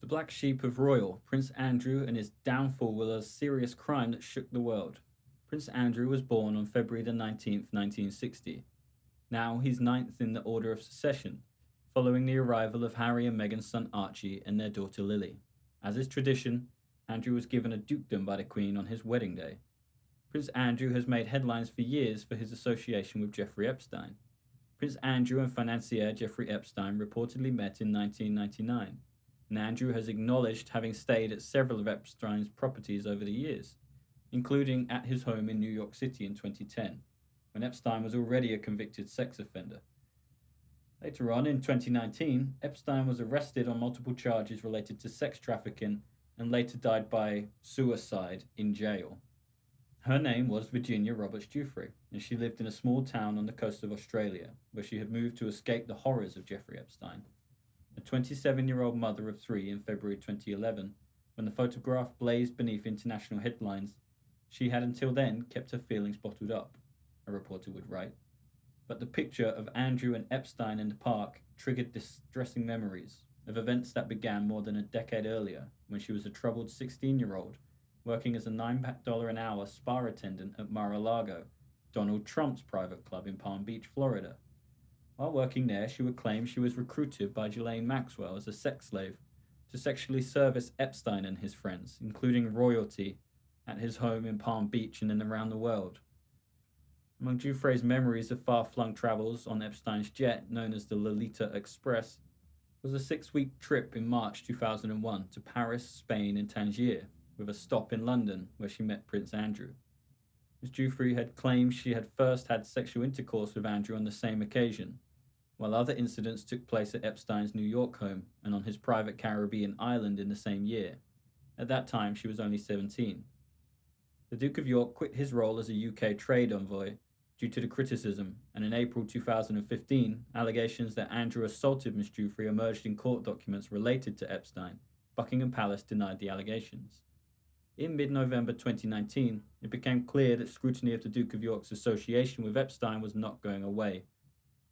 The black sheep of royal, Prince Andrew, and his downfall were a serious crime that shook the world. Prince Andrew was born on February the 19th, 1960. Now he's ninth in the order of succession, following the arrival of Harry and Meghan's son Archie and their daughter Lili. As is tradition, Andrew was given a dukedom by the Queen on his wedding day. Prince Andrew has made headlines for years for his association with Jeffrey Epstein. Prince Andrew and financier Jeffrey Epstein reportedly met in 1999, and Andrew has acknowledged having stayed at several of Epstein's properties over the years, including at his home in New York City in 2010, when Epstein was already a convicted sex offender. Later on, in 2019, Epstein was arrested on multiple charges related to sex trafficking and later died by suicide in jail. Her name was Virginia Roberts Giuffre, and she lived in a small town on the coast of Australia, where she had moved to escape the horrors of Jeffrey Epstein. A 27-year-old mother of three in February 2011, when the photograph blazed beneath international headlines, she had until then kept her feelings bottled up, a reporter would write. But the picture of Andrew and Epstein in the park triggered distressing memories of events that began more than a decade earlier, when she was a troubled 16-year-old working as a $9 an hour spa attendant at Mar-a-Lago, Donald Trump's private club in Palm Beach, Florida. While working there, she would claim she was recruited by Ghislaine Maxwell as a sex slave to sexually service Epstein and his friends, including royalty, at his home in Palm Beach and then around the world. Among Giuffre's memories of far-flung travels on Epstein's jet, known as the Lolita Express, was a 6-week trip in March 2001 to Paris, Spain, and Tangier, with a stop in London, where she met Prince Andrew. Ms. Giuffre had claimed she had first had sexual intercourse with Andrew on the same occasion, while other incidents took place at Epstein's New York home and on his private Caribbean island in the same year. At that time, she was only 17. The Duke of York quit his role as a UK trade envoy due to the criticism, and in April 2015, allegations that Andrew assaulted Ms. Giuffre emerged in court documents related to Epstein. Buckingham Palace denied the allegations. In mid-November 2019, it became clear that scrutiny of the Duke of York's association with Epstein was not going away,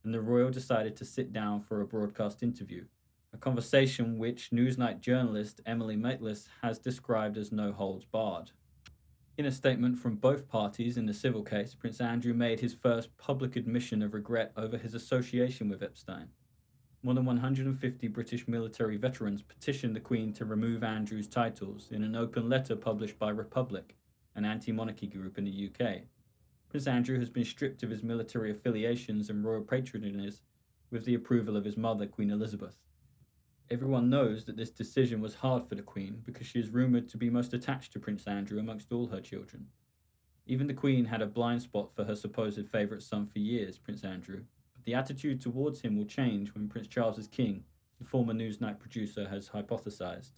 and the royal decided to sit down for a broadcast interview, a conversation which Newsnight journalist Emily Maitlis has described as no holds barred. In a statement from both parties in the civil case, Prince Andrew made his first public admission of regret over his association with Epstein. More than 150 British military veterans petitioned the Queen to remove Andrew's titles in an open letter published by Republic, an anti-monarchy group in the UK. Prince Andrew has been stripped of his military affiliations and royal patronages with the approval of his mother, Queen Elizabeth. Everyone knows that this decision was hard for the Queen because she is rumoured to be most attached to Prince Andrew amongst all her children. Even the Queen had a blind spot for her supposed favourite son for years, Prince Andrew. The attitude towards him will change when Prince Charles is king, the former Newsnight producer has hypothesized.